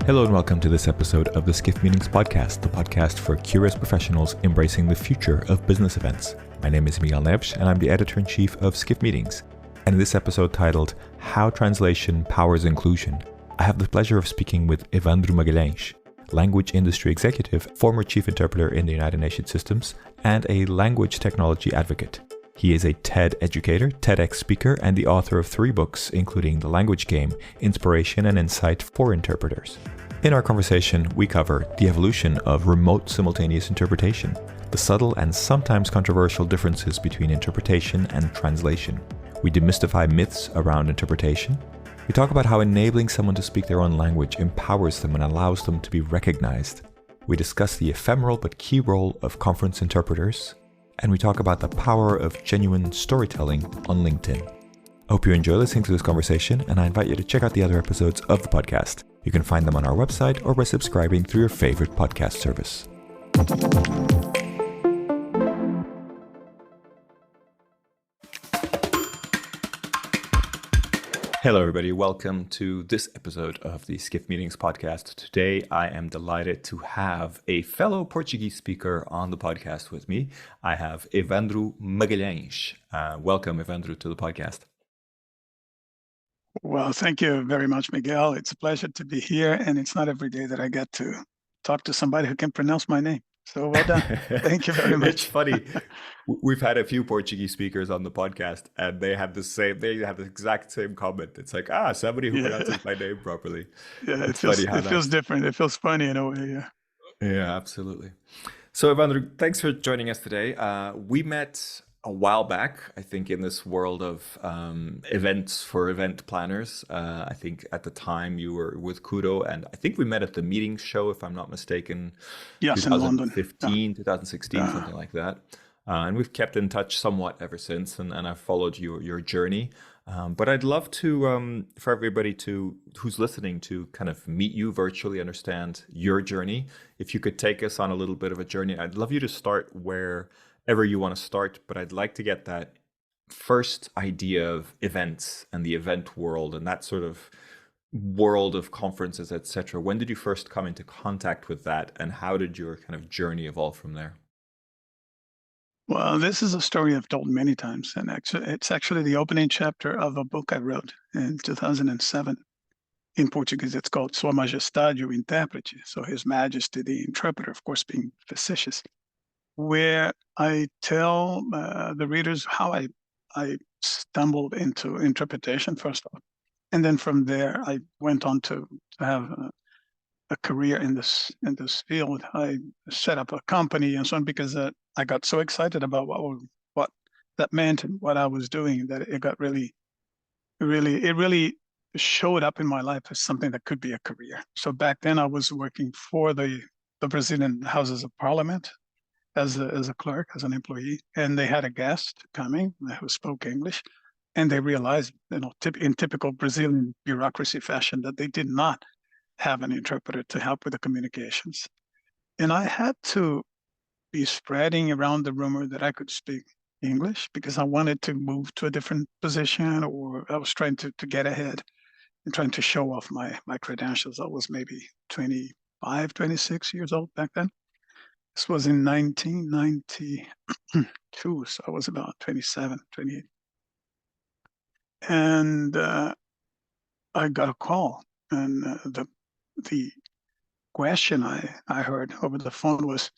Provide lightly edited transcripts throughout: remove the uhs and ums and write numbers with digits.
Hello and welcome to this episode of the Skiff Meetings podcast, the podcast for curious professionals embracing the future of business events. My name is Miguel Neves and I'm the editor-in-chief of Skiff Meetings. And in this episode titled, How Translation Powers Inclusion, I have the pleasure of speaking with Ewandro Magalhães, language industry executive, former chief interpreter in the United Nations systems, and a language technology advocate. He is a TED educator, TEDx speaker, and the author of 3 books, including The Language Game, Inspiration and Insight for Interpreters. In our conversation, we cover the evolution of remote simultaneous interpretation, the subtle and sometimes controversial differences between interpretation and translation. We demystify myths around interpretation. We talk about how enabling someone to speak their own language empowers them and allows them to be recognized. We discuss the ephemeral but key role of conference interpreters. And we talk about the power of genuine storytelling on LinkedIn. I hope you enjoy listening to this conversation, and I invite you to check out the other episodes of the podcast. You can find them on our website or by subscribing through your favorite podcast service. Hello, everybody. Welcome to this episode of the Skiff Meetings podcast. Today, I am delighted to have a fellow Portuguese speaker on the podcast with me. I have Ewandro Magalhães. Welcome, Ewandro, to the podcast. Well, thank you very much, Miguel. It's a pleasure to be here, and it's not every day that I get to talk to somebody who can pronounce my name. So well done. Thank you very much. It's funny. We've had a few Portuguese speakers on the podcast, and they have the exact same comment. It's like, somebody who pronounces my name properly. Yeah, it feels different. It feels funny in a way, yeah. Yeah, absolutely. So, Ewandro, thanks for joining us today. We met a while back, I think, in this world of events for event planners. I think at the time you were with Kudo, and I think we met at the meetings show, if I'm not mistaken. Yes, in London. 2015, 2016, something like that. And we've kept in touch somewhat ever since, and I've followed your journey. But I'd love to, for everybody who's listening, to kind of meet you virtually, understand your journey. If you could take us on a little bit of a journey, I'd love you to start wherever you want to start, but I'd like to get that first idea of events and the event world and that sort of world of conferences, etc. When did you first come into contact with that, and how did your kind of journey evolve from there? Well, this is a story I've told many times, and it's actually the opening chapter of a book I wrote in 2007. In Portuguese, it's called Sua Majestade o Intérprete, so His Majesty the Interpreter, of course, being facetious, where I tell the readers how I stumbled into interpretation, first of all. And then from there, I went on to have a career in this field. I set up a company and so on because I got so excited about what that meant and what I was doing that it got really showed up in my life as something that could be a career. So back then I was working for the Brazilian Houses of Parliament as a clerk, as an employee, and they had a guest coming who spoke English, and they realized, in typical Brazilian bureaucracy fashion, that they did not have an interpreter to help with the communications. And I had to be spreading around the rumor that I could speak English because I wanted to move to a different position, or I was trying to get ahead and trying to show off my credentials. I was maybe 25, 26 years old back then. This was in 1992, so I was about 27, 28. And I got a call, and the question I heard over the phone was,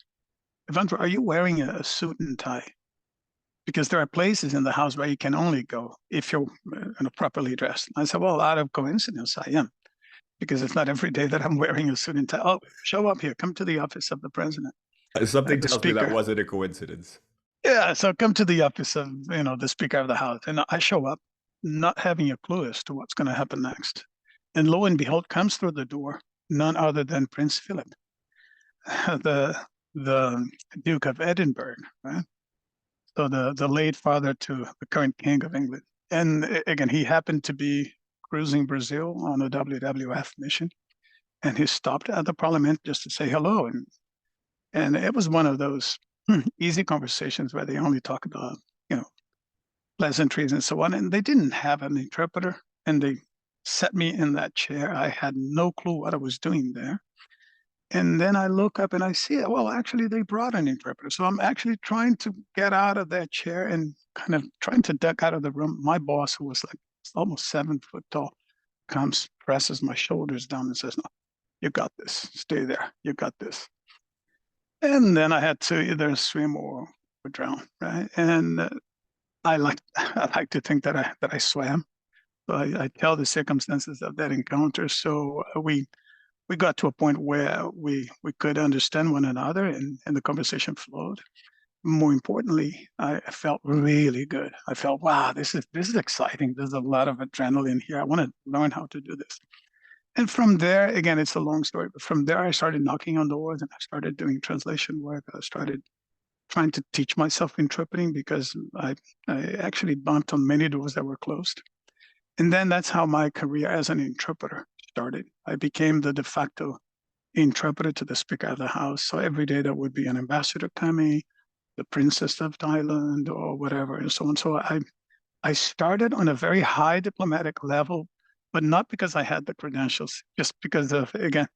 Ewandro, are you wearing a suit and tie? Because there are places in the house where you can only go if you're properly dressed. I said, well, out of coincidence, I am, because it's not every day that I'm wearing a suit and tie. Oh, show up here, come to the office of the president. Something tells me that wasn't a coincidence. Yeah, so come to the office of the Speaker of the House, and I show up, not having a clue as to what's going to happen next. And lo and behold, comes through the door none other than Prince Philip, the Duke of Edinburgh, right? So the late father to the current King of England. And again, he happened to be cruising Brazil on a WWF mission, and he stopped at the Parliament just to say hello. And it was one of those easy conversations where they only talk about, pleasantries and so on. And they didn't have an interpreter, and they set me in that chair. I had no clue what I was doing there. And then I look up and I see it. Well, actually, they brought an interpreter. So I'm actually trying to get out of that chair and kind of trying to duck out of the room. My boss, who was like almost 7 foot tall, comes, presses my shoulders down and says, "No, you got this. Stay there. You got this." And then I had to either swim or drown, right? And I like I like to think that I swam. So I tell the circumstances of that encounter. So we got to a point where we could understand one another, and the conversation flowed. More importantly, I felt really good. I felt, wow, this is exciting. There's a lot of adrenaline here. I want to learn how to do this. And from there, again, it's a long story, but from there I started knocking on doors and I started doing translation work. I started trying to teach myself interpreting because I actually bumped on many doors that were closed. And then that's how my career as an interpreter started. I became the de facto interpreter to the Speaker of the House. So every day there would be an ambassador coming, the Princess of Thailand or whatever, and so on. So I started on a very high diplomatic level, but not because I had the credentials, just because of, again,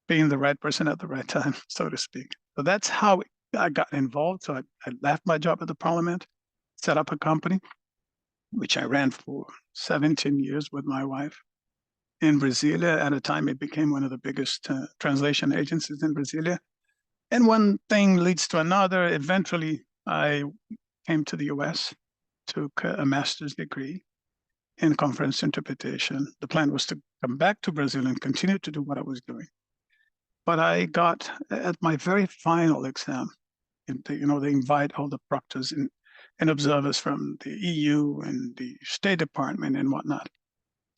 being the right person at the right time, so to speak. So that's how I got involved. So I left my job at the Parliament, set up a company, which I ran for 17 years with my wife in Brasilia. At a time, it became one of the biggest translation agencies in Brasilia. And one thing leads to another. Eventually, I came to the US, took a master's degree in conference interpretation. The plan was to come back to Brazil and continue to do what I was doing. But I got at my very final exam, and they invite all the proctors and observers from the EU and the State Department and whatnot.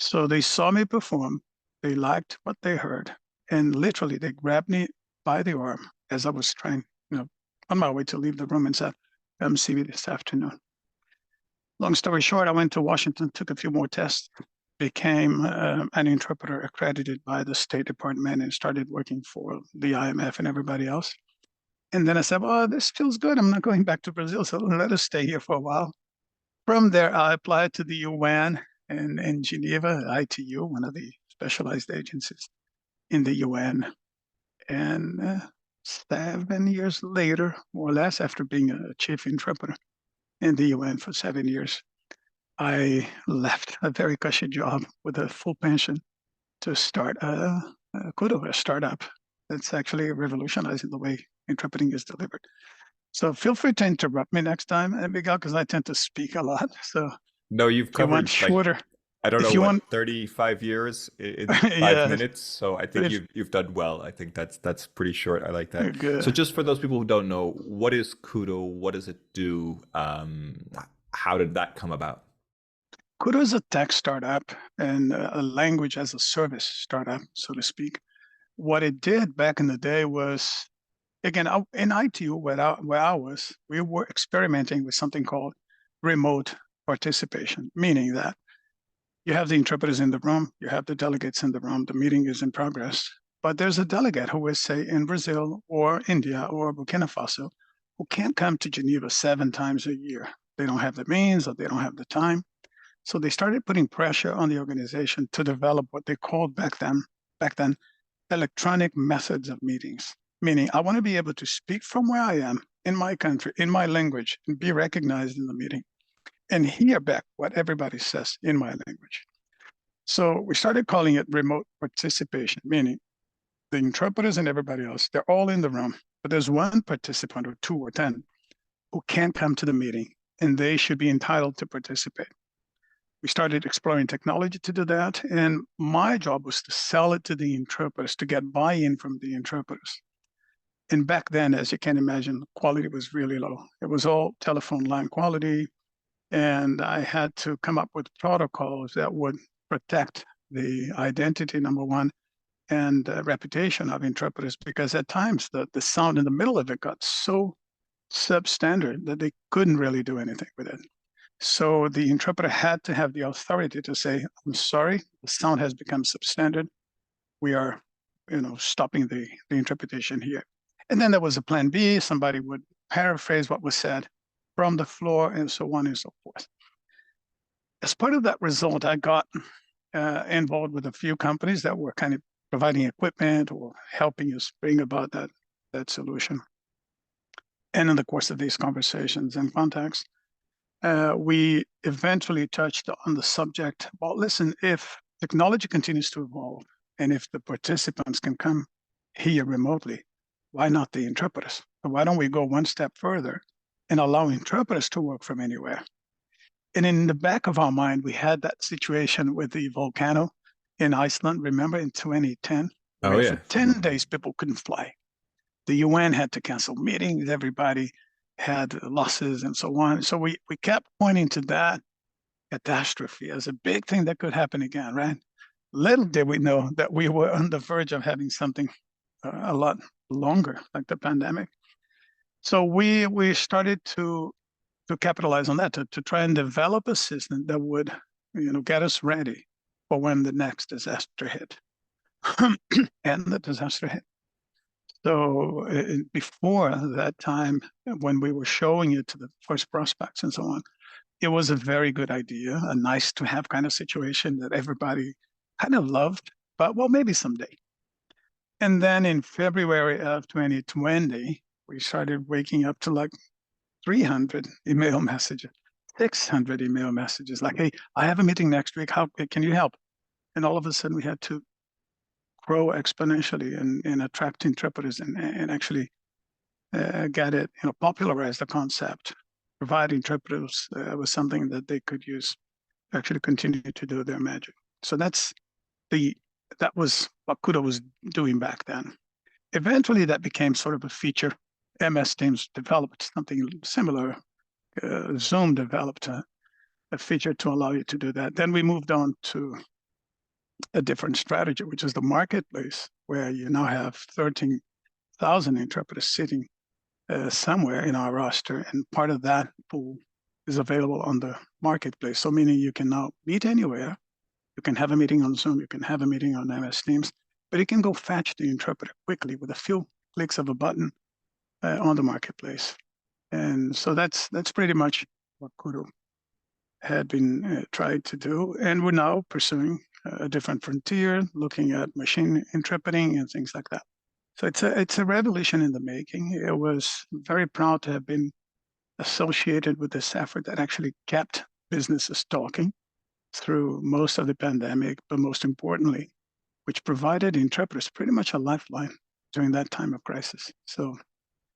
So they saw me perform, they liked what they heard, and literally they grabbed me by the arm as I was trying, on my way to leave the room and said, "Come see me this afternoon." Long story short, I went to Washington, took a few more tests, became an interpreter accredited by the State Department and started working for the IMF and everybody else. And then I said, "Well, this feels good. I'm not going back to Brazil, so let us stay here for a while." From there, I applied to the UN in Geneva, ITU, one of the specialized agencies in the UN. And 7 years later, more or less, after being a chief interpreter in the UN for 7 years, I left a very cushy job with a full pension to start a Kudo, a startup that's actually revolutionizing the way interpreting is delivered. So feel free to interrupt me next time, Miguel, because I tend to speak a lot. So No, you've if you want covered like shorter, I don't know if you what want, 35 years in 5 minutes. So I but think you've done well. I think that's pretty short. I like that. So good. just for those people who don't know, what is Kudo? What does it do? How did that come about? Kudo is a tech startup and a language as a service startup, so to speak. What it did back in the day was, again, in ITU, where I was, we were experimenting with something called remote participation, meaning that you have the interpreters in the room, you have the delegates in the room, the meeting is in progress, but there's a delegate who is, say, in Brazil or India or Burkina Faso, who can't come to Geneva 7 times a year. They don't have the means or they don't have the time. So they started putting pressure on the organization to develop what they called back then, electronic methods of meetings. Meaning, I want to be able to speak from where I am in my country, in my language, and be recognized in the meeting and hear back what everybody says in my language. So we started calling it remote participation, meaning the interpreters and everybody else, they're all in the room, but there's one participant or 2 or 10 who can't come to the meeting, and they should be entitled to participate. We started exploring technology to do that, and my job was to sell it to the interpreters, to get buy-in from the interpreters. And back then, as you can imagine, quality was really low. It was all telephone line quality, and I had to come up with protocols that would protect the identity, number one, and reputation of interpreters, because at times the sound in the middle of it got so substandard that they couldn't really do anything with it. So the interpreter had to have the authority to say, "I'm sorry, the sound has become substandard. We are, stopping the interpretation here." And then there was a plan B. Somebody would paraphrase what was said from the floor and so on and so forth. As part of that result, I got involved with a few companies that were kind of providing equipment or helping us bring about that solution. And in the course of these conversations and contacts, we eventually touched on the subject. Well, listen, if technology continues to evolve and if the participants can come here remotely, why not the interpreters? Why don't we go one step further and allow interpreters to work from anywhere? And in the back of our mind, we had that situation with the volcano in Iceland, remember, in 2010, Oh, where yeah. for 10 days people couldn't fly. The UN had to cancel meetings, everybody had losses and so on. So we kept pointing to that catastrophe as a big thing that could happen again, right? Little did we know that we were on the verge of having something a lot longer, like the pandemic. So we started to capitalize on that, to try and develop a system that would, get us ready for when the next disaster hit. And the disaster hit. So before that time, when we were showing it to the first prospects and so on, it was a very good idea, a nice to have kind of situation that everybody kind of loved, but well, maybe someday. And then in February of 2020, we started waking up to like 300 email messages, 600 email messages, like, hey, I have a meeting next week. How can you help? And all of a sudden we had to grow exponentially and attract interpreters and actually get it, popularize the concept, provide interpreters with something that they could use to actually continue to do their magic. So that was what Kudo was doing back then. Eventually, that became sort of a feature. MS Teams developed something similar. Zoom developed a feature to allow you to do that. Then we moved on to a different strategy, which is the marketplace, where you now have 13,000 interpreters sitting somewhere in our roster, and part of that pool is available on the marketplace. So meaning you can now meet anywhere. You can have a meeting on Zoom, you can have a meeting on MS Teams, but you can go fetch the interpreter quickly with a few clicks of a button on the marketplace. And so that's pretty much what Kudo had been tried to do. And we're now pursuing a different frontier, looking at machine interpreting and things like that. So it's a revolution in the making. I was very proud to have been associated with this effort that actually kept businesses talking through most of the pandemic, but most importantly, which provided interpreters pretty much a lifeline during that time of crisis. So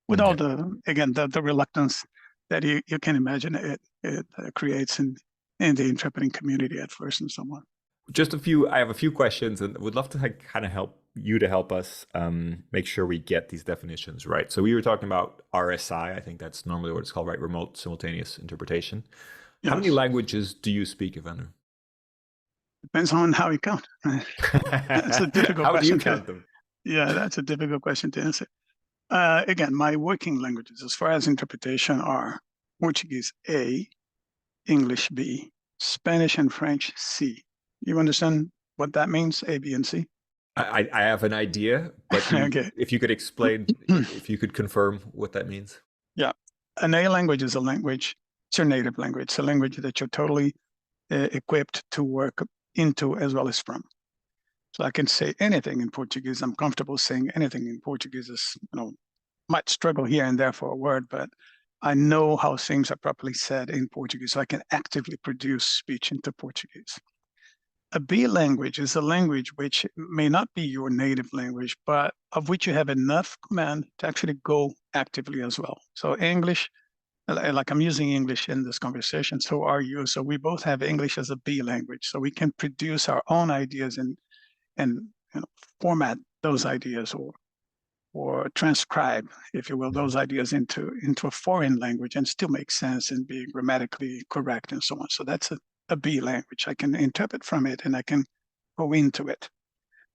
with all the reluctance that you can imagine it creates in the interpreting community at first and so on. I have a few questions and would love to kind of help us make sure we get these definitions right. So we were talking about RSI. I think that's normally what it's called, right? Remote simultaneous interpretation. Yes. How many languages do you speak, Ewandro? Depends on how you count. That's a difficult how question. Do you count them? Yeah, that's a difficult question to answer. Again, my working languages as far as interpretation are Portuguese A, English B, Spanish and French C. You understand what that means, A, B, and C? I have an idea, but okay. If you could explain, if you could confirm what that means. Yeah, an A language is a language, it's your native language. It's a language that you're totally equipped to work into as well as from. So I can say anything in Portuguese. I'm comfortable saying anything in Portuguese. Might struggle here and there for a word, but I know how things are properly said in Portuguese, so I can actively produce speech into Portuguese. A B language is a language which may not be your native language, but of which you have enough command to actually go actively as well. So English, like I'm using English in this conversation, so are you. So we both have English as a B language, so we can produce our own ideas and format those ideas or transcribe, if you will, those ideas into a foreign language and still make sense and be grammatically correct and so on. So that's a B language. I can interpret from it and I can go into it.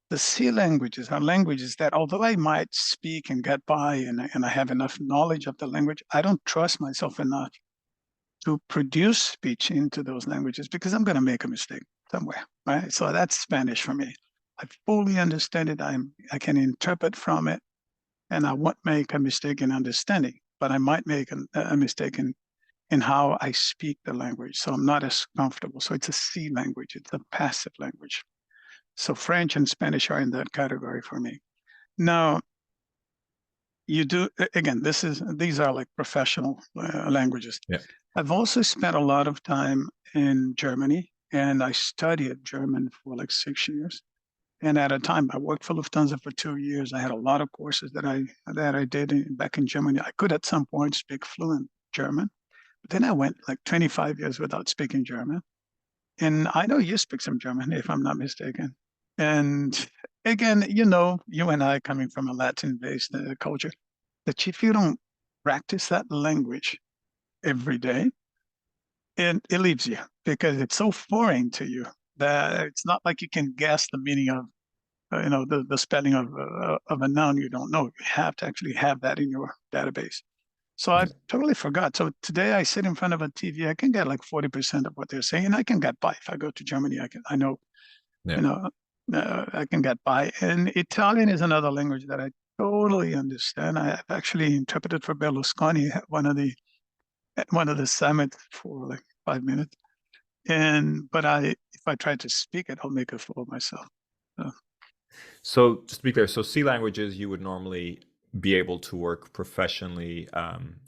The C languages are languages that, although I might speak and get by and I have enough knowledge of the language, I don't trust myself enough to produce speech into those languages because I'm going to make a mistake somewhere, right? So that's Spanish for me. I fully understand it. I can interpret from it, and I won't make a mistake in understanding, but I might make a mistake in in how I speak the language. So I'm not as comfortable. So it's a C language. It's a passive language. So French and Spanish are in that category for me. Now, you do, again, these are like professional languages. Yeah. I've also spent a lot of time in Germany, and I studied German for like 6 years. And at a time, I worked for Lufthansa for 2 years. I had a lot of courses that I did back in Germany. I could at some point speak fluent German, but then I went like 25 years without speaking German. And I know you speak some German, if I'm not mistaken. And again, you and I coming from a Latin-based culture, that if you don't practice that language every day, it leaves you because it's so foreign to you that it's not like you can guess the meaning of the spelling of a noun you don't know. You have to actually have that in your database. So I totally forgot. So today I sit in front of a TV. I can get like 40% of what they're saying, and I can get by. If I go to Germany, I know, Yeah. you know, I can get by. And Italian is another language that I totally understand. I actually interpreted for Berlusconi at one of the summits for like 5 minutes. But if I try to speak it, I'll make a fool of myself. So just to be clear, so C languages, you would normally be able to work professionally,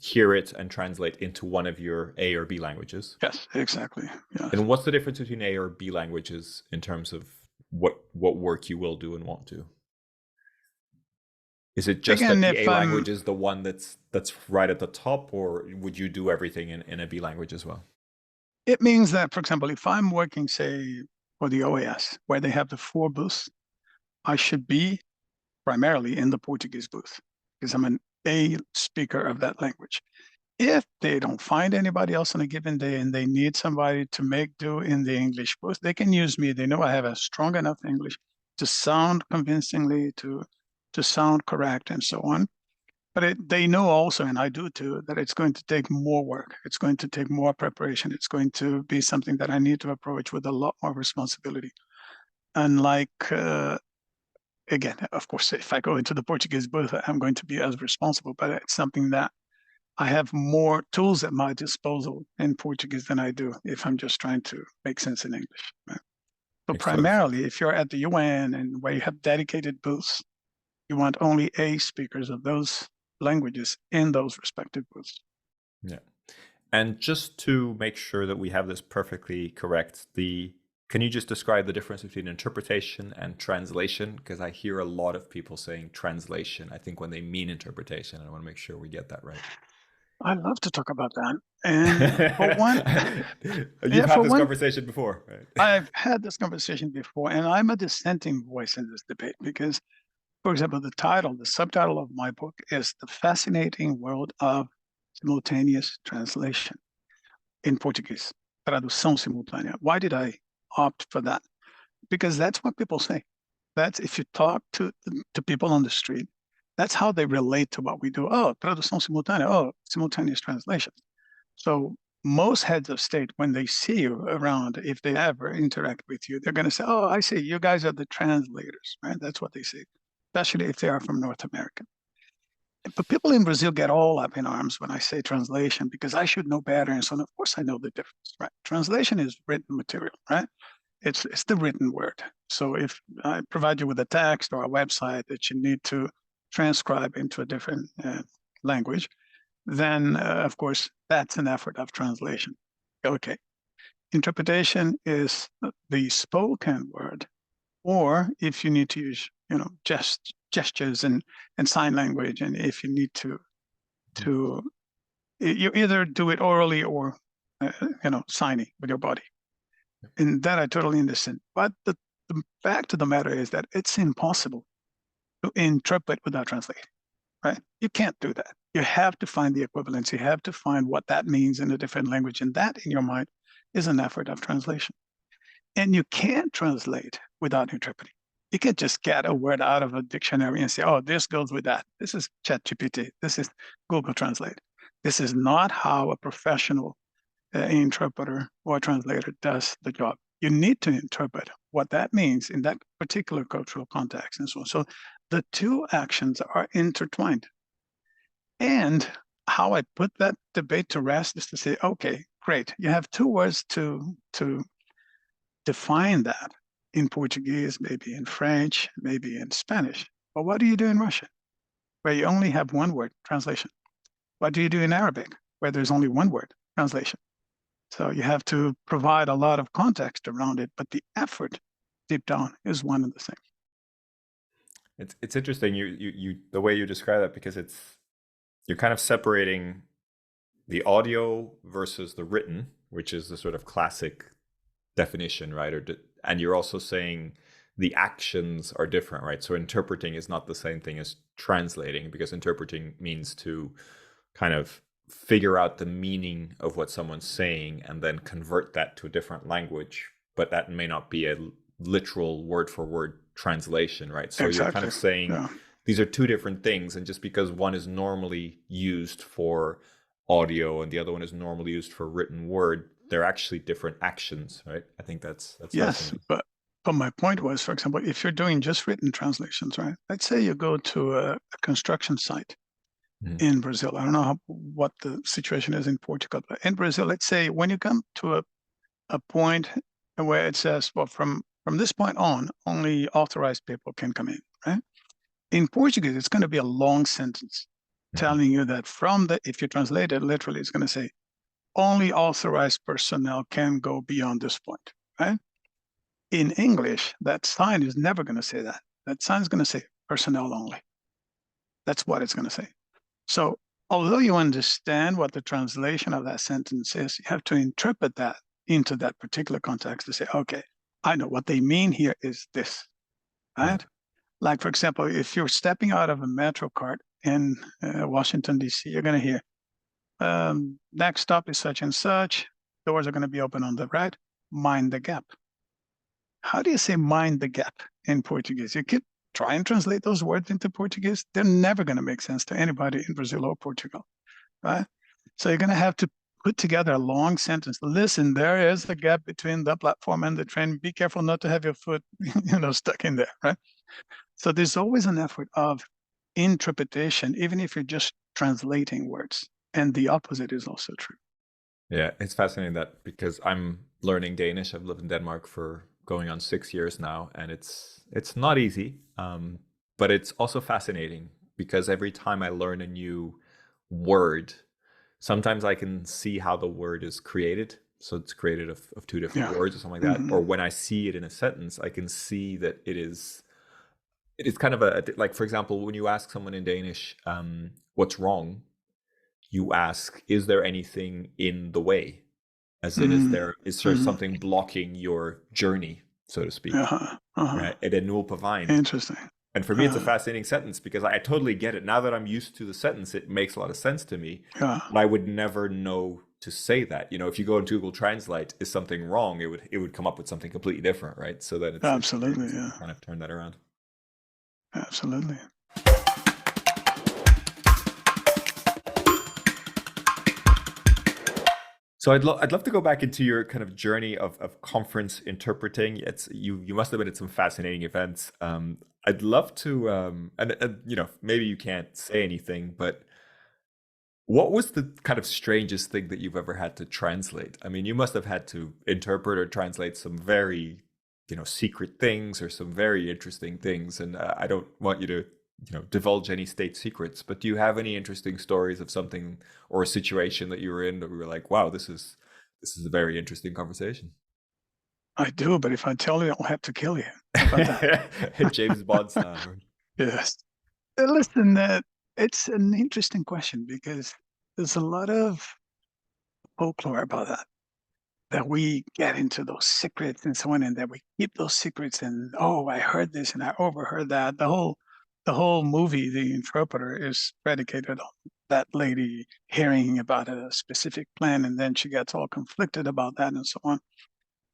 hear it and translate into one of your A or B languages. Yes, exactly. Yeah. And what's the difference between A or B languages in terms of what work you will do and won't do? Is it just Again, that the if A language is the one that's right at the top, or would you do everything in a B language as well? it means that, for example, if I'm working, say, for the OAS, where they have the 4 booths, I should be primarily in the Portuguese booth because I'm an A speaker of that language. If they don't find anybody else on a given day and they need somebody to make do in the English booth, they can use me. They know I have a strong enough English to sound convincingly, to sound correct, and so on. But they know also, and I do too, that it's going to take more work. It's going to take more preparation. It's going to be something that I need to approach with a lot more responsibility. Unlike, again, of course, if I go into the Portuguese booth, I'm going to be as responsible, but it's something that I have more tools at my disposal in Portuguese than I do if I'm just trying to make sense in English. Right? So Makes total sense. primarily, if you're at the UN and where you have dedicated booths, you want only A speakers of those languages in those respective booths. Yeah. And just to make sure that we have this perfectly correct, can you just describe the difference between interpretation and translation? Because I hear a lot of people saying translation, I think, when they mean interpretation. I want to make sure we get that right. I love to talk about that. And for one, You've had this conversation before, right? I've had this conversation before, and I'm a dissenting voice in this debate because, for example, the subtitle of my book is The Fascinating World of Simultaneous Translation in Portuguese, tradução simultânea. Why did I opt for that? Because that's what people say. That's if you talk to people on the street, that's how they relate to what we do. Oh, tradução simultânea. Oh, simultaneous translation. So most heads of state, when they see you around, if they ever interact with you, they're going to say, oh, I see, you guys are the translators, right? That's what they say, especially if they are from North America. But people in Brazil get all up in arms when I say translation because I should know better. And so on. Of course, I know the difference, right? Translation is written material, right? It's the written word. So if I provide you with a text or a website that you need to transcribe into a different language, then of course that's an effort of translation. Okay. Interpretation is the spoken word, or if you need to use, gestures and sign language, and if you need to you either do it orally or signing with your body. And that I totally understand. But the fact of the matter is that it's impossible to interpret without translating, right? You can't do that. You have to find the equivalence. You have to find what that means in a different language. And that, in your mind, is an effort of translation. And you can't translate without interpreting. You can't just get a word out of a dictionary and say, oh, this goes with that. This is ChatGPT. This is Google Translate. This is not how a professional interpreter or translator does the job. You need to interpret what that means in that particular cultural context and so on. So the two actions are intertwined. And how I put that debate to rest is to say, okay, great. You have two words to define that in Portuguese, maybe in French, maybe in Spanish. But what do you do in Russian, where you only have one word translation? What do you do in Arabic, where there's only one word translation? So you have to provide a lot of context around it, but the effort deep down is one and the same. It's interesting you the way you describe that, because you're kind of separating the audio versus the written, which is the sort of classic definition, right? And you're also saying the actions are different, right? So interpreting is not the same thing as translating, because interpreting means to kind of figure out the meaning of what someone's saying and then convert that to a different language, but that may not be a literal word for word translation, right? So you're kind Exactly. of saying Yeah. these are two different things, and just because one is normally used for audio and the other one is normally used for written word, they're actually different actions, right? I think that's Yes, fascinating. but my point was, for example, if you're doing just written translations, right? Let's say you go to a construction site Mhm. in Brazil. I don't know what the situation is in Portugal, but in Brazil, let's say when you come to a point where it says, well, from this point on, only authorized people can come in, right? In Portuguese, it's going to be a long sentence telling you that if you translate it literally, it's going to say only authorized personnel can go beyond this point, right? In English, that sign is never going to say that. That sign is going to say personnel only. That's what it's going to say. So although you understand what the translation of that sentence is, you have to interpret that into that particular context to say, okay, I know what they mean here is this, Yeah. right? Like, for example, if you're stepping out of a metro cart in Washington, D.C., you're going to hear, next stop is such and such. Doors are going to be open on the right. Mind the gap. How do you say mind the gap in Portuguese? You could try and translate those words into Portuguese. They're never going to make sense to anybody in Brazil or Portugal, right? So you're going to have to put together a long sentence. Listen, there is a gap between the platform and the train. Be careful not to have your foot, stuck in there, right? So there's always an effort of interpretation, even if you're just translating words. And the opposite is also true. Yeah, it's fascinating that, because I'm learning Danish. I've lived in Denmark for going on 6 years now, and it's not easy, but it's also fascinating, because every time I learn a new word, sometimes I can see how the word is created. So it's created of two different Yeah. words or something like that. Mm-hmm. Or when I see it in a sentence, I can see that it is kind of like, for example, when you ask someone in Danish, what's wrong, you ask, is there anything in the way? As in, is there Mm-hmm. something blocking your journey, so to speak? Uh-huh. Uh-huh. Right? Er det nul på vejen? Interesting. And for me, it's a fascinating sentence, because I totally get it. Now that I'm used to the sentence, it makes a lot of sense to me. Yeah. But I would never know to say that. If you go into Google Translate, is something wrong? It would come up with something completely different, right? So then it's very Absolutely. interesting Yeah. to kind of turn that around. Absolutely. So I'd love to go back into your kind of journey of conference interpreting. You must have been at some fascinating events. I'd love to, and maybe you can't say anything, but what was the kind of strangest thing that you've ever had to translate? I mean, you must have had to interpret or translate some very, secret things, or some very interesting things. And I don't want you to, divulge any state secrets, but do you have any interesting stories of something or a situation that you were in that we were like, wow, this is a very interesting conversation? I do, but if I tell you, I'll have to kill you. How about that? James Bond style, right? Yes. Listen, it's an interesting question because there's a lot of folklore about that we get into those secrets and so on, and that we keep those secrets. And oh, I heard this and I overheard that. The whole movie, The Interpreter, is predicated on that lady hearing about a specific plan, and then she gets all conflicted about that and so on.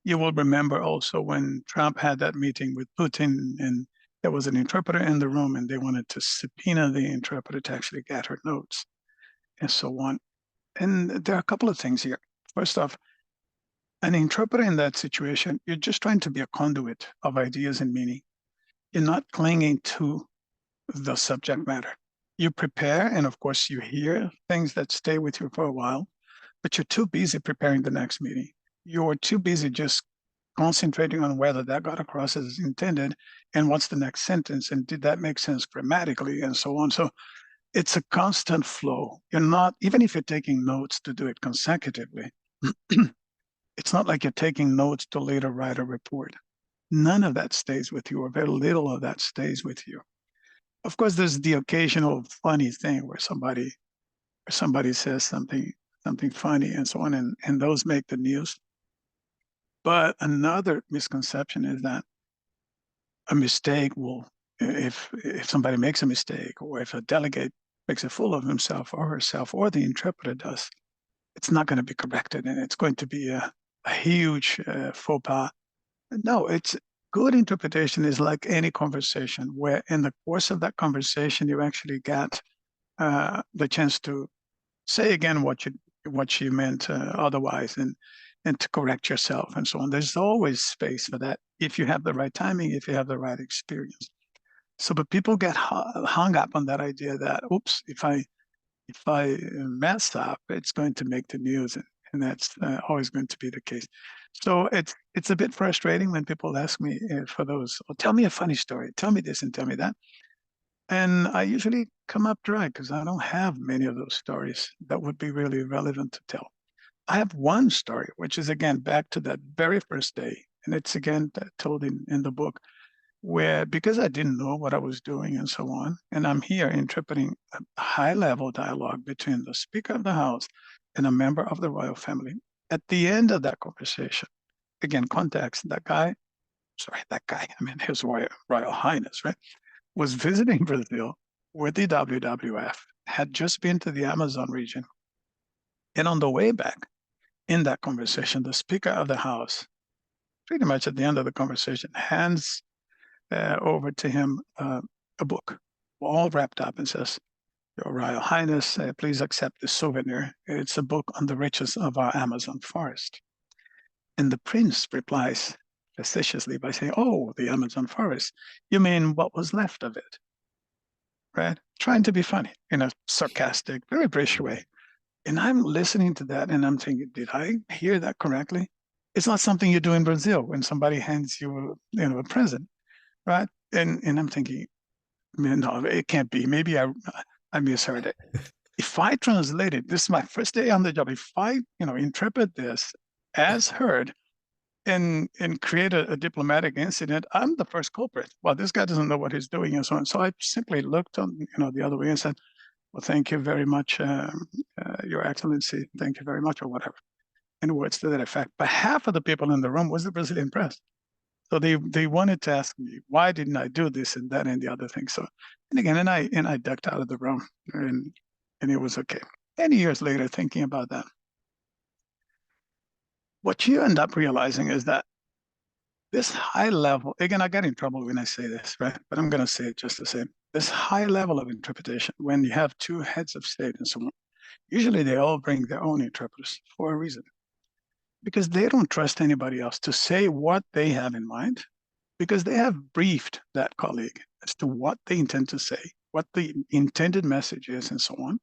You will remember also when Trump had that meeting with Putin, and there was an interpreter in the room, and they wanted to subpoena the interpreter to actually get her notes and so on. And there are a couple of things here. First off, an interpreter in that situation, you're just trying to be a conduit of ideas and meaning. You're not clinging to the subject matter. you prepare, and of course you hear things that stay with you for a while, but you're too busy preparing the next meeting. You're too busy just concentrating on whether that got across as intended and what's the next sentence and did that make sense grammatically and so on. So it's a constant flow. You're not, even if you're taking notes to do it consecutively, it's not like you're taking notes to later write a report. None of that stays with you, or very little of that stays with you. Of course, there's the occasional funny thing where somebody says something funny and so on, and those make the news. But another misconception is that a mistake will, if somebody makes a mistake, or if a delegate makes a fool of himself or herself, or the interpreter does, it's not going to be corrected, and it's going to be a huge faux pas. No, it's good interpretation is like any conversation, where in the course of that conversation, you actually get the chance to say again what you meant otherwise, and to correct yourself and so on. There's always space for that if you have the right timing, if you have the right experience. So, but people get hung up on that idea that, oops, if I mess up, it's going to make the news, and that's always going to be the case. So it's a bit frustrating when people ask me for those, oh, tell me a funny story, tell me this and tell me that. And I usually come up dry because I don't have many of those stories that would be really relevant to tell. I have one story, which is again back to that very first day. And it's again told in the book, where because I didn't know what I was doing and so on, and I'm here interpreting a high level dialogue between the Speaker of the House and a member of the royal family. At the end of that conversation, again, context, that guy, I mean, his Royal Highness, right, was visiting Brazil with the WWF, had just been to the Amazon region. And on the way back, in that conversation, the Speaker of the House, pretty much at the end of the conversation, hands over to him a book, all wrapped up, and says, Your Royal Highness, please accept this souvenir. It's a book on the riches of our Amazon forest. And the prince replies facetiously by saying, oh, the Amazon forest. You mean what was left of it? Right? Trying to be funny in a sarcastic, very British way. And I'm listening to that and I'm thinking, did I hear that correctly? It's not something you do in Brazil when somebody hands you, a present, right? And I'm thinking, no, it can't be. Maybe I misheard it. If I translate it, this is my first day on the job. If I, interpret this as heard and create a diplomatic incident, I'm the first culprit. Well, this guy doesn't know what he's doing and so on. So I simply looked on, the other way and said, well, thank you very much, Your Excellency. Thank you very much, or whatever, in words to that effect. But half of the people in the room was the Brazilian press. So they wanted to ask me, why didn't I do this and that and the other thing? So, and again, and I ducked out of the room, and it was okay. 10 years later, thinking about that, what you end up realizing is that this high level, again, I get in trouble when I say this, right? But I'm going to say it just the same. This high level of interpretation, when you have two heads of state and so on, usually they all bring their own interpreters for a reason, because they don't trust anybody else to say what they have in mind, because they have briefed that colleague as to what they intend to say, what the intended message is, and so on.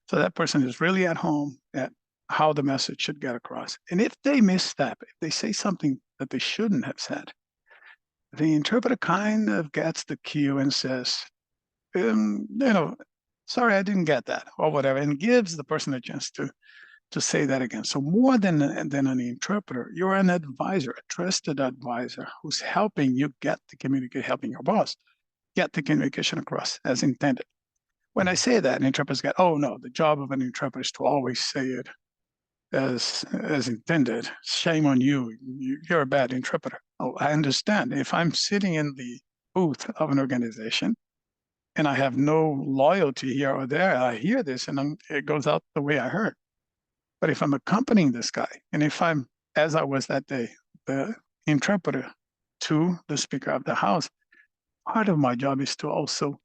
So that person is really at home at how the message should get across. And if they misstep, if they say something that they shouldn't have said, the interpreter kind of gets the cue and says, sorry, I didn't get that, or whatever, and gives the person a chance to say that again. So more than an interpreter, you're an advisor, a trusted advisor who's helping you get the communication, helping your boss get the communication across as intended. When I say that, interpreters get, oh no, the job of an interpreter is to always say it as intended. Shame on you. You're a bad interpreter. Oh, I understand. If I'm sitting in the booth of an organization and I have no loyalty here or there, I hear this and it goes out the way I heard. But if I'm accompanying this guy, and if I'm, as I was that day, the interpreter to the Speaker of the House, part of my job is to also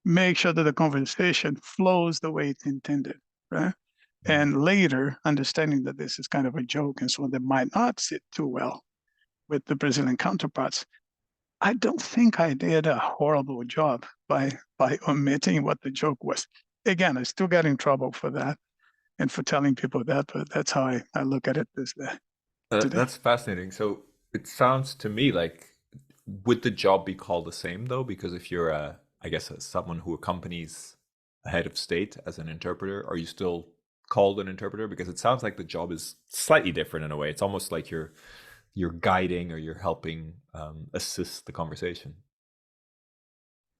make sure that the conversation flows the way it's intended, right? And later, understanding that this is kind of a joke and so on, that might not sit too well with the Brazilian counterparts, I don't think I did a horrible job by omitting what the joke was. Again, I still got in trouble for that and for telling people that, but that's how I look at it this day, today. That's fascinating. So it sounds to me like, would the job be called the same though? Because if you're I guess, someone who accompanies a head of state as an interpreter, are you still called an interpreter? Because it sounds like the job is slightly different in a way. It's almost like you're guiding or you're helping assist the conversation.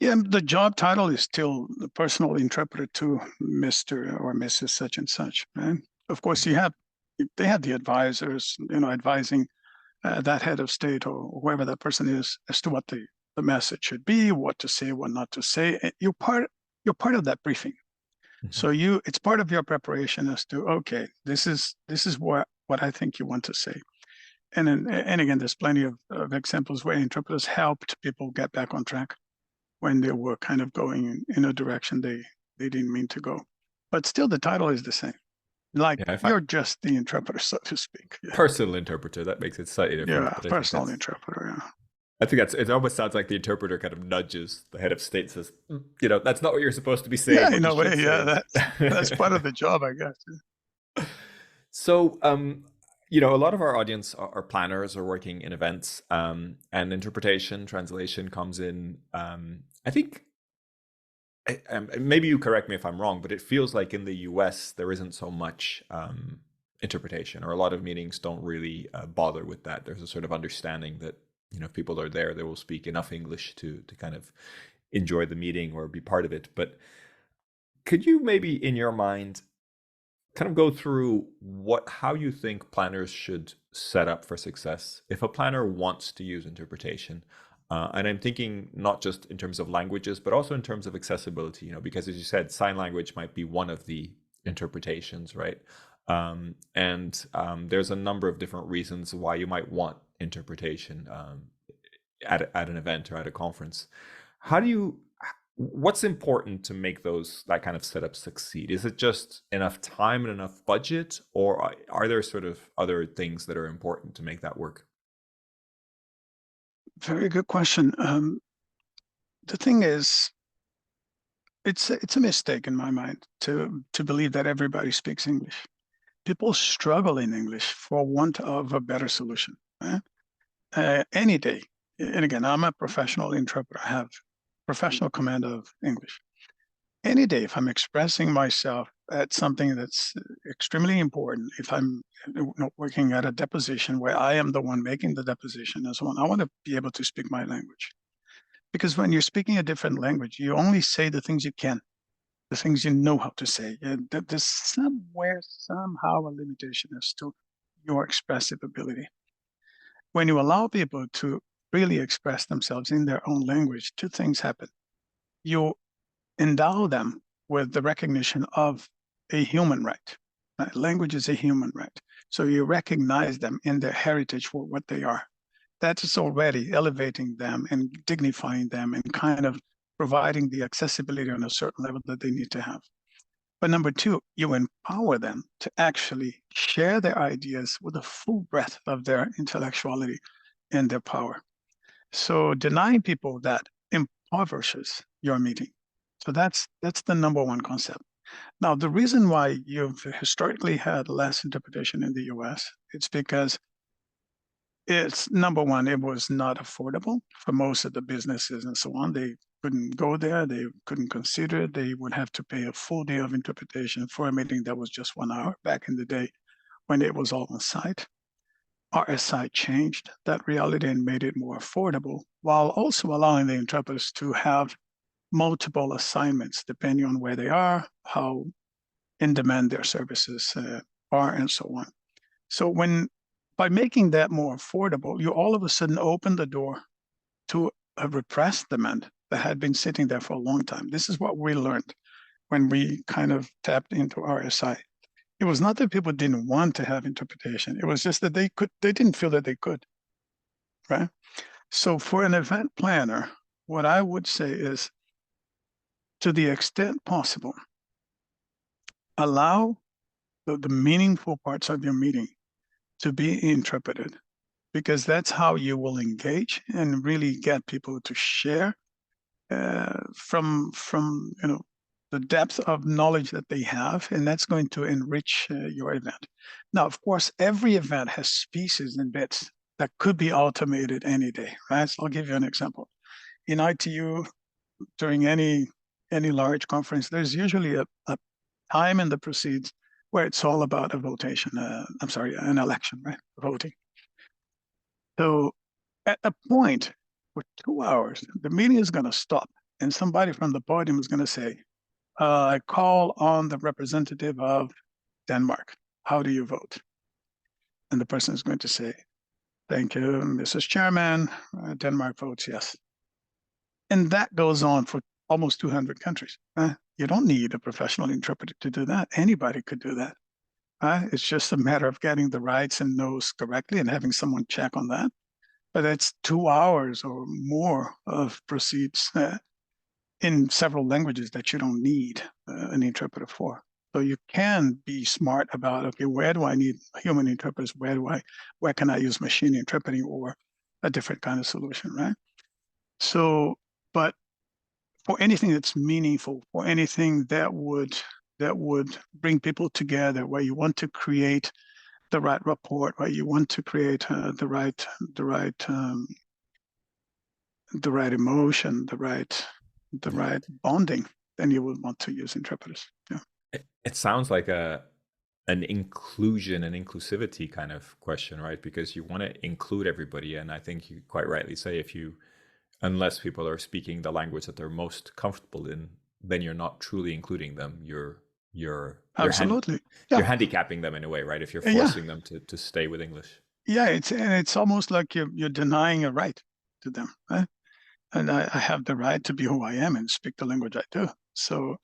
Yeah, the job title is still the personal interpreter to Mr. or Mrs. such and such, right? Of course, they have the advisors, advising that head of state or whoever that person is as to what the message should be, what to say, what not to say. You're part of that briefing. Mhm. So it's part of your preparation as to, okay, this is what I think you want to say. And again, there's plenty of examples where interpreters helped people get back on track when they were kind of going in a direction they didn't mean to go. But still, the title is the same. Like Yeah, if I you're just the interpreter, so to speak. Yeah, personal interpreter, that makes it slightly different, yeah, but personal interpreter. Yeah, I think it almost sounds like the interpreter kind of nudges the head of state, says, that's not what you're supposed to be saying. yeah. What In you a way, should say yeah, is. that's part of the job, I guess. So, a lot of our audience are planners or working in events, and interpretation, translation comes in. I think, maybe you correct me if I'm wrong, but it feels like in the US there isn't so much interpretation, or a lot of meetings don't really bother with that. There's a sort of understanding that if people are there, they will speak enough English to kind of enjoy the meeting or be part of it. But could you maybe, in your mind, kind of go through how you think planners should set up for success if a planner wants to use interpretation? And I'm thinking not just in terms of languages, but also in terms of accessibility, because as you said, sign language might be one of the interpretations, right? And there's a number of different reasons why you might want interpretation at an event or at a conference. How do you What's important to make that kind of setup succeed? Is it just enough time and enough budget, or are there sort of other things that are important to make that work? Very good question. The thing is, it's a mistake in my mind to believe that everybody speaks English. People struggle in English for want of a better solution. Right? Any day, and again, I'm a professional interpreter. I have professional command of English. Any day, if I'm expressing myself at something that's extremely important, if I'm working at a deposition where I am the one making the deposition and so on, I want to be able to speak my language. Because when you're speaking a different language, you only say the things you can, the things you know how to say. And there's somehow a limitation as to your expressive ability. When you allow people to really express themselves in their own language, two things happen. You endow them with the recognition of a human right. Language is a human right. So you recognize them in their heritage for what they are. That is already elevating them and dignifying them and kind of providing the accessibility on a certain level that they need to have. But number two, you empower them to actually share their ideas with the full breadth of their intellectuality and their power. So denying people that impoverishes your meeting. So that's the number one concept. Now, the reason why you've historically had less interpretation in the US, it's because it's number one, it was not affordable for most of the businesses and so on. They couldn't go there, they couldn't consider it. They would have to pay a full day of interpretation for a meeting that was just 1 hour back in the day when it was all on site. RSI changed that reality and made it more affordable while also allowing the interpreters to have multiple assignments depending on where they are, how in demand their services are, and so on. So by making that more affordable, you all of a sudden open the door to a repressed demand that had been sitting there for a long time. This is what we learned when we kind of tapped into RSI. It was not that people didn't want to have interpretation. It was just that they didn't feel that they could, right? So for an event planner, what I would say is, to the extent possible, allow the meaningful parts of your meeting to be interpreted because that's how you will engage and really get people to share from the depth of knowledge that they have, and that's going to enrich your event. Now, of course, every event has pieces and bits that could be automated any day, right? So I'll give you an example. In ITU, during any large conference, there's usually a time in the proceeds where it's all about a votation. An election, right? Voting. So at a point for 2 hours, the meeting is going to stop, and somebody from the podium is going to say, I call on the representative of Denmark. How do you vote? And the person is going to say, thank you, Mrs. Chairman. Denmark votes yes. And that goes on for almost 200 countries. You don't need a professional interpreter to do that. Anybody could do that. It's just a matter of getting the rights and no's correctly and having someone check on that. But that's 2 hours or more of proceeds in several languages that you don't need an interpreter for. So you can be smart about, okay, where do I need human interpreters? Where can I use machine interpreting or a different kind of solution, right? So, but for anything that's meaningful, for anything that would bring people together, where you want to create the right rapport, where you want to create the right emotion, the right bonding, then you would want to use interpreters. Yeah. It sounds like an inclusion and inclusivity kind of question, right? Because you want to include everybody, and I think you quite rightly say unless people are speaking the language that they're most comfortable in, then you're not truly including them. You're Absolutely. you're handicapping them in a way, right? If you're forcing them to stay with English. Yeah, it's almost like you're denying a right to them, right? And I have the right to be who I am and speak the language I do. So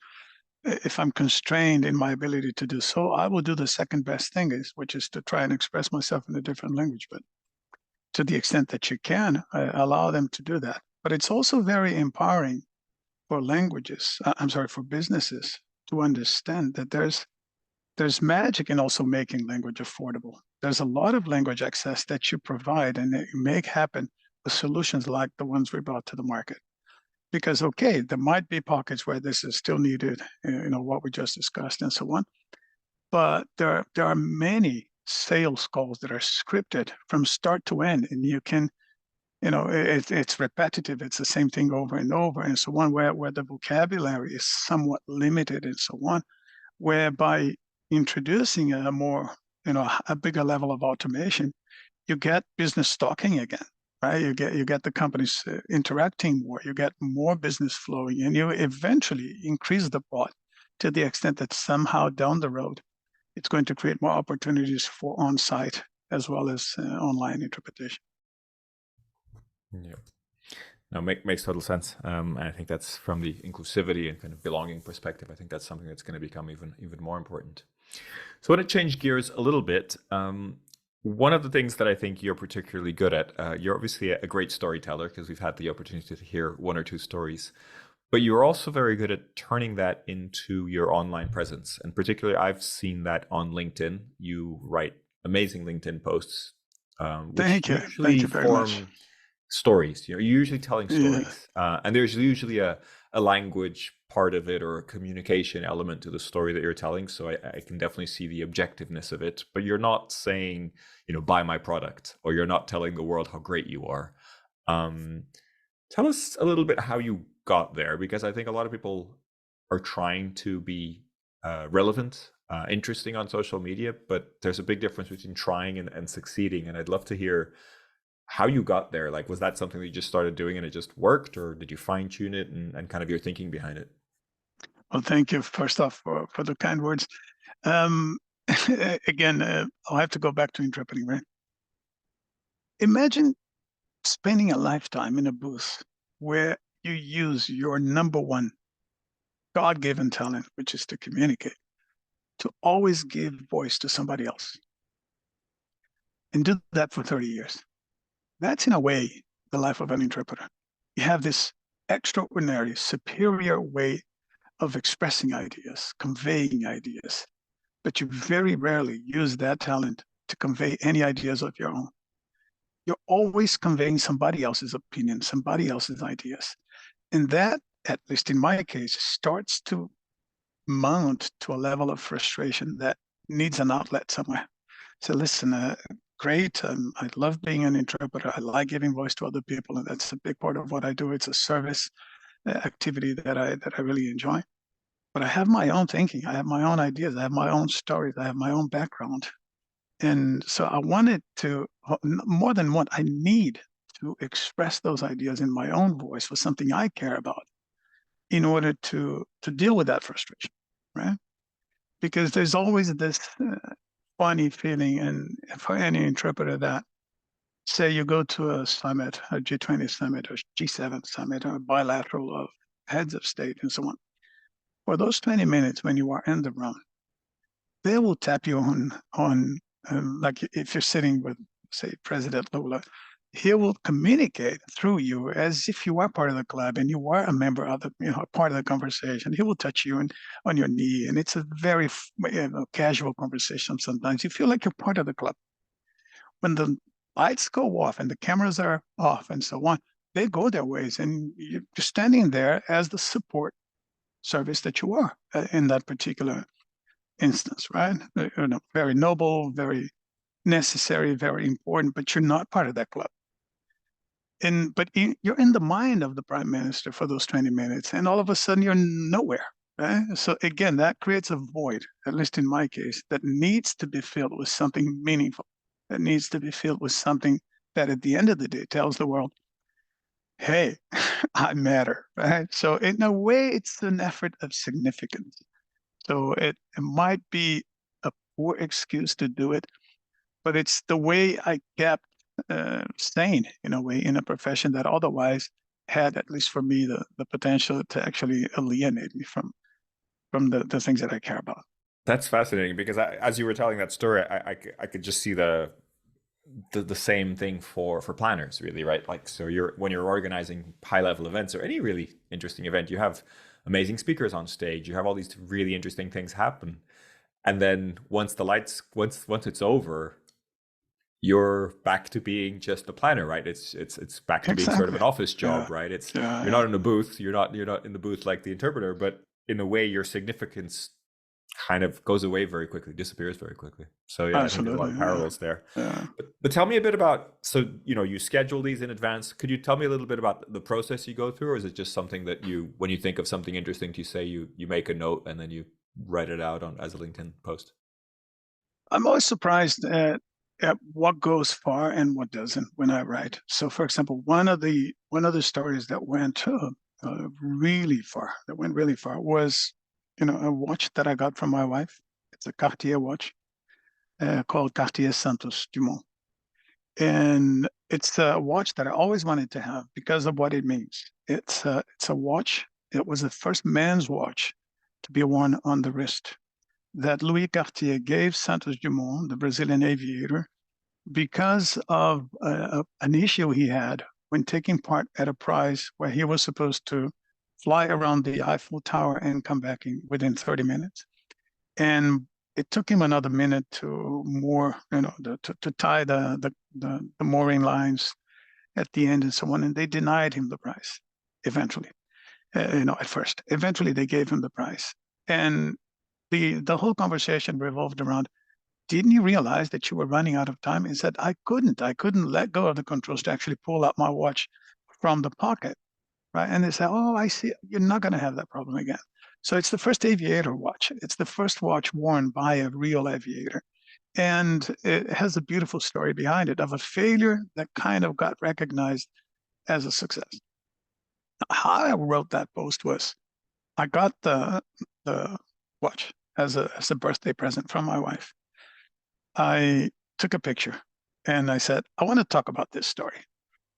if I'm constrained in my ability to do so, I will do the second best thing, which is to try and express myself in a different language. But to the extent that you can, allow them to do that. But it's also very empowering for for businesses to understand that there's magic in also making language affordable. There's a lot of language access that you provide and that you make happen with solutions like the ones we brought to the market. Because, okay, there might be pockets where this is still needed, what we just discussed and so on. But there are many sales calls that are scripted from start to end, and you can, it's repetitive. It's the same thing over and over and so on, where the vocabulary is somewhat limited and so on, whereby introducing a bigger level of automation, you get business talking again, right? You get the companies interacting more, you get more business flowing, and you eventually increase the pot to the extent that somehow down the road, it's going to create more opportunities for on-site as well as online interpretation. Yeah. No, makes total sense. And I think that's from the inclusivity and kind of belonging perspective. I think that's something that's going to become even more important. So I want to change gears a little bit. One of the things that I think you're particularly good at, you're obviously a great storyteller because we've had the opportunity to hear one or two stories, but you're also very good at turning that into your online presence. And particularly, I've seen that on LinkedIn. You write amazing LinkedIn posts, which usually form stories. You're usually telling stories, and there's usually a language part of it or a communication element to the story that you're telling. So I can definitely see the objectiveness of it, but you're not saying, buy my product, or you're not telling the world how great you are. Tell us a little bit how you got there, because I think a lot of people are trying to be relevant, interesting on social media, but there's a big difference between trying and succeeding. And I'd love to hear how you got there. Like, was that something that you just started doing and it just worked, or did you fine tune it and kind of your thinking behind it? Well, thank you first off for the kind words. Again, I'll have to go back to interpreting, right? Imagine spending a lifetime in a booth where you use your number one God-given talent, which is to communicate, to always give voice to somebody else, and do that for 30 years. That's, in a way, the life of an interpreter. You have this extraordinary, superior way of expressing ideas, conveying ideas, but you very rarely use that talent to convey any ideas of your own. you're always conveying somebody else's opinion, somebody else's ideas. And that, at least in my case, starts to mount to a level of frustration that needs an outlet somewhere. So listen, great. I love being an interpreter. I like giving voice to other people, and that's a big part of what I do. It's a service activity that I really enjoy. But I have my own thinking. I have my own ideas. I have my own stories. I have my own background. And so I wanted to, more than what I need to express those ideas in my own voice for something I care about in order to deal with that frustration, right? Because there's always this funny feeling, and for any interpreter, that say you go to a summit, a G20 summit or G7 summit, or a bilateral of heads of state and so on. For those 20 minutes when you are in the room, they will tap you on like if you're sitting with, say, President Lula, he will communicate through you as if you are part of the club and you are a member of the, part of the conversation. He will touch you on your knee, and it's a very casual conversation. Sometimes you feel like you're part of the club. When the lights go off and the cameras are off and so on, they go their ways, and you're standing there as the support service that you are in that particular instance, right? Very noble, very necessary, very important, but you're not part of that club. You're in the mind of the prime minister for those 20 minutes, and all of a sudden you're nowhere, right? So again, that creates a void, at least in my case, that needs to be filled with something meaningful, that needs to be filled with something that at the end of the day tells the world, hey, I matter, right? So in a way, it's an effort of significance. So it might be a poor excuse to do it, but it's the way I kept sane in a way in a profession that otherwise had, at least for me, the potential to actually alienate me from the things that I care about. That's fascinating because as you were telling that story, I could just see the same thing for planners, really, right? Like, so when you're organizing high level events or any really interesting event, you have amazing speakers on stage, you have all these really interesting things happen, and then once it's over, you're back to being just a planner, right? It's back to being sort of Exactly. an office job, Yeah. right? It's Yeah, you're yeah. not in a booth, you're not in the booth like the interpreter, but in a way your significance kind of goes away very quickly, disappears very quickly. So yeah, I think there's a lot Absolutely. of Yeah. parallels there. Yeah. But tell me a bit about, so you schedule these in advance. Could you tell me a little bit about the process you go through, or is it just something that when you think of something interesting to say, you make a note and then you write it out as a LinkedIn post? I'm always surprised at what goes far and what doesn't when I write. So, for example, one of the stories that went really far, was, a watch that I got from my wife. It's a Cartier watch called Cartier Santos Dumont, and it's a watch that I always wanted to have because of what it means. It's a watch. It was the first man's watch to be worn on the wrist that Louis Cartier gave Santos Dumont, the Brazilian aviator, because of an issue he had when taking part at a prize where he was supposed to fly around the Eiffel Tower and come back within 30 minutes. And it took him another minute to to tie the mooring lines at the end and so on. And they denied him the prize eventually, at first. Eventually, they gave him the prize. And the whole conversation revolved around, didn't you realize that you were running out of time? He said, I couldn't let go of the controls to actually pull out my watch from the pocket, right? And they said, oh, I see, you're not going to have that problem again. So it's the first aviator watch. It's the first watch worn by a real aviator. And it has a beautiful story behind it of a failure that kind of got recognized as a success. How I wrote that post was, I got the watch as a birthday present from my wife. I took a picture and I said, I want to talk about this story.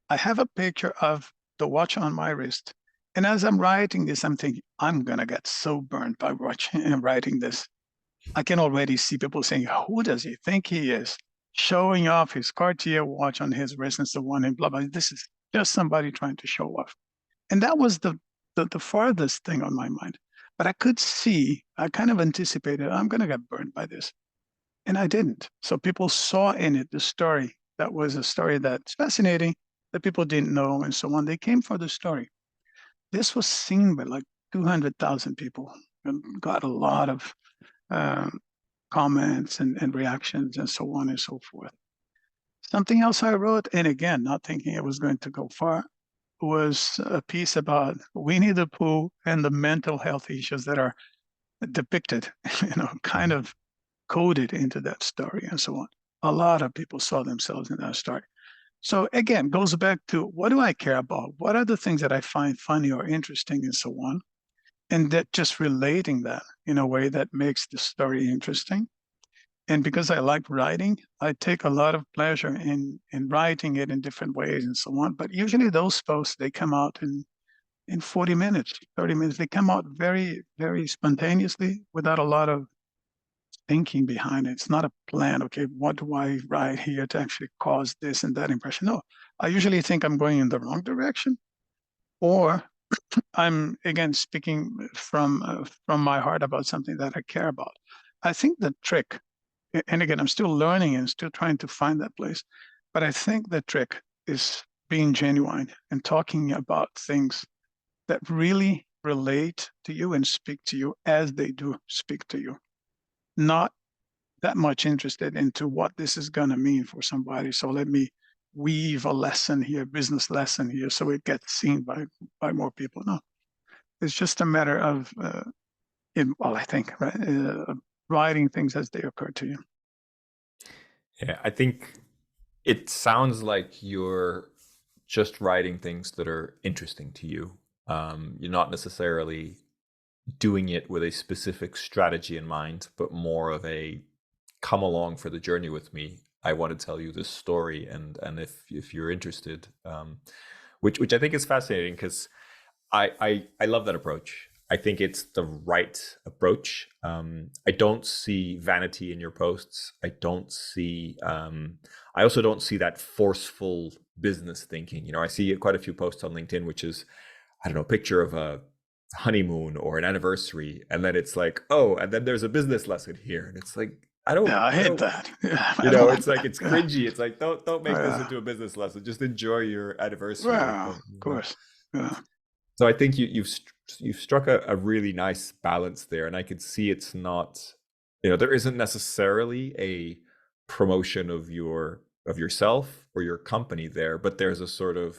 I have a picture of the watch on my wrist. And as I'm writing this, I'm thinking, I'm going to get so burned by watching and writing this. I can already see people saying, who does he think he is? Showing off his Cartier watch on his wrist and so on and blah, blah. This is just somebody trying to show off. And that was the farthest thing on my mind. But I could see, I kind of anticipated, I'm going to get burned by this. And I didn't. So people saw in it the story that was a story that's fascinating that people didn't know and so on. They came for the story. This was seen by like 200,000 people and got a lot of comments and reactions and so on and so forth. Something else I wrote, and again, not thinking it was going to go far, was a piece about Winnie the Pooh and the mental health issues that are depicted, kind of coded into that story and so on. A lot of people saw themselves in that story. So again, goes back to what do I care about? What are the things that I find funny or interesting and so on? And that just relating that in a way that makes the story interesting. And because I like writing, I take a lot of pleasure in writing it in different ways and so on. But usually those posts, they come out in 40 minutes, 30 minutes. They come out very, very spontaneously without a lot of thinking behind it. It's not a plan. Okay, what do I write here to actually cause this and that impression? No, I usually think I'm going in the wrong direction, or I'm again speaking from my heart about something that I care about. I think the trick, and again, I'm still learning and still trying to find that place, but I think the trick is being genuine and talking about things that really relate to you and speak to you as they do speak to you. Not that much interested into what this is going to mean for somebody. So let me weave a lesson here, business lesson here, so it gets seen by more people. No, it's just a matter of, I think, right, writing things as they occur to you. Yeah, I think it sounds like you're just writing things that are interesting to you. You're not necessarily doing it with a specific strategy in mind, but more of a come along for the journey with me. I want to tell you this story, and if you're interested, which I think is fascinating because I love that approach. I think it's the right approach. I don't see vanity in your posts. I don't see. I also don't see that forceful business thinking. You know, I see quite a few posts on LinkedIn, which is, I don't know, picture of a honeymoon or an anniversary, and then it's like, oh, and then there's a business lesson here, and it's like, Yeah, I hate don't, that. Yeah, you I don't know, like it's like that. it's cringy. It's like don't make this Yeah. into a business lesson. Just enjoy your anniversary with Well, them. of You know? course. Yeah. So I think you've struck a really nice balance there, and I could see it's not, you know, there isn't necessarily a promotion of yourself or your company there, but there's a sort of,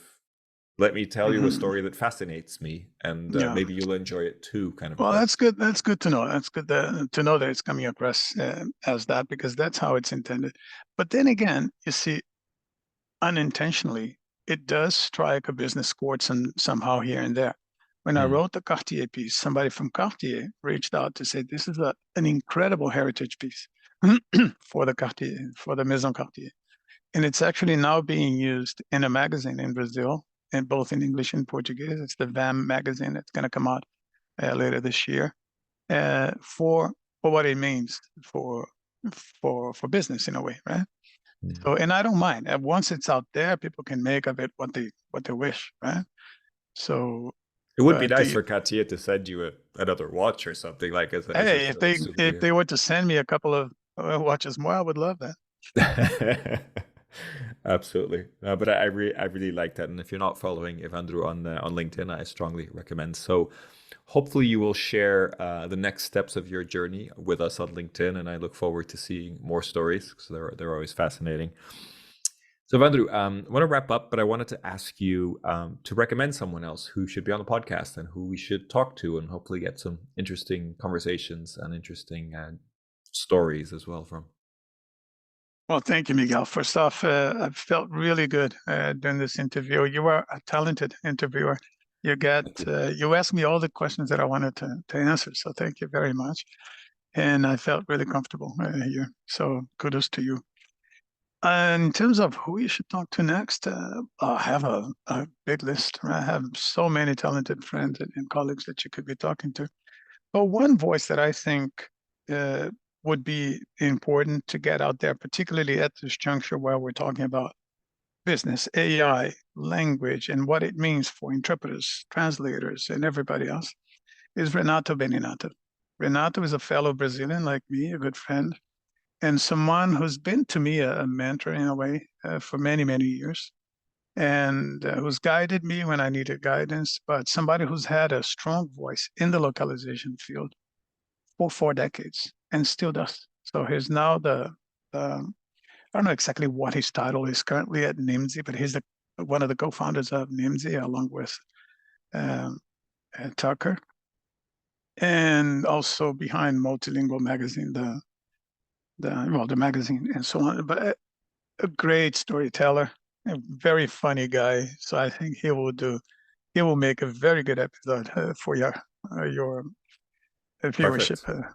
let me tell you a Mhm. story that fascinates me, and Yeah. maybe you'll enjoy it too, kind of Well, approach. that's good. That's good to know. That's good to know that it's coming across as that, because that's how it's intended. But then again, you see, unintentionally, it does strike a business chord somehow here and there. When I Mm. wrote the Cartier piece, somebody from Cartier reached out to say this is an incredible heritage piece for the Cartier, for the Maison Cartier. And it's actually now being used in a magazine in Brazil, and both in English and Portuguese. It's the VAM magazine. It's going to come out later this year for what it means for business in a way, right? Mm. So, and I don't mind. And once it's out there, people can make of it what they wish, right? So, It would be but nice for Cartier to send you another watch or something, like as a hey, sort of if they souvenir. were to send me a couple of watches more, I would love that. Absolutely. But I really like that. And if you're not following Ewandro on LinkedIn, I strongly recommend. So hopefully you will share the next steps of your journey with us on LinkedIn. And I look forward to seeing more stories because they're always fascinating. So Ewandro, I want to wrap up, but I wanted to ask you to recommend someone else who should be on the podcast and who we should talk to, and hopefully get some interesting conversations and interesting stories as well from. Well, thank you, Miguel. First off, I felt really good doing this interview. You are a talented interviewer. Thank you. You asked me all the questions that I wanted to answer. So thank you very much. And I felt really comfortable here. So kudos to you. In terms of who you should talk to next, I have a big list. I have so many talented friends and colleagues that you could be talking to. But one voice that I think uh, would be important to get out there, particularly at this juncture where we're talking about business, AI, language, and what it means for interpreters, translators, and everybody else, is Renato Beninato. Renato is a fellow Brazilian like me, a good friend, and someone who's been to me a mentor in a way for many, many years, and who's guided me when I needed guidance, but somebody who's had a strong voice in the localization field for 4 decades and still does. So he's now I don't know exactly what his title is currently at Nimdzi, but he's one of the co-founders of Nimdzi along with um, Tucker, and also behind Multilingual Magazine, the magazine and so on. But a great storyteller, a very funny guy. So I think he will make a very good episode for your viewership Perfect.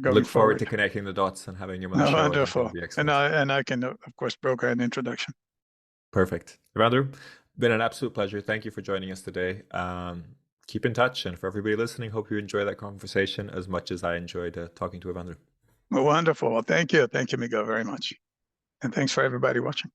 going Look forward to forward. connecting the dots and having him on the No, show. I think it'll wonderful. be And excellent. I can of course broker an introduction. Perfect. Ewandro, been an absolute pleasure. Thank you for joining us today. Keep in touch. And for everybody listening, hope you enjoy that conversation as much as I enjoyed talking to Ewandro. Well, wonderful. Thank you. Thank you, Miguel, very much. And thanks for everybody watching.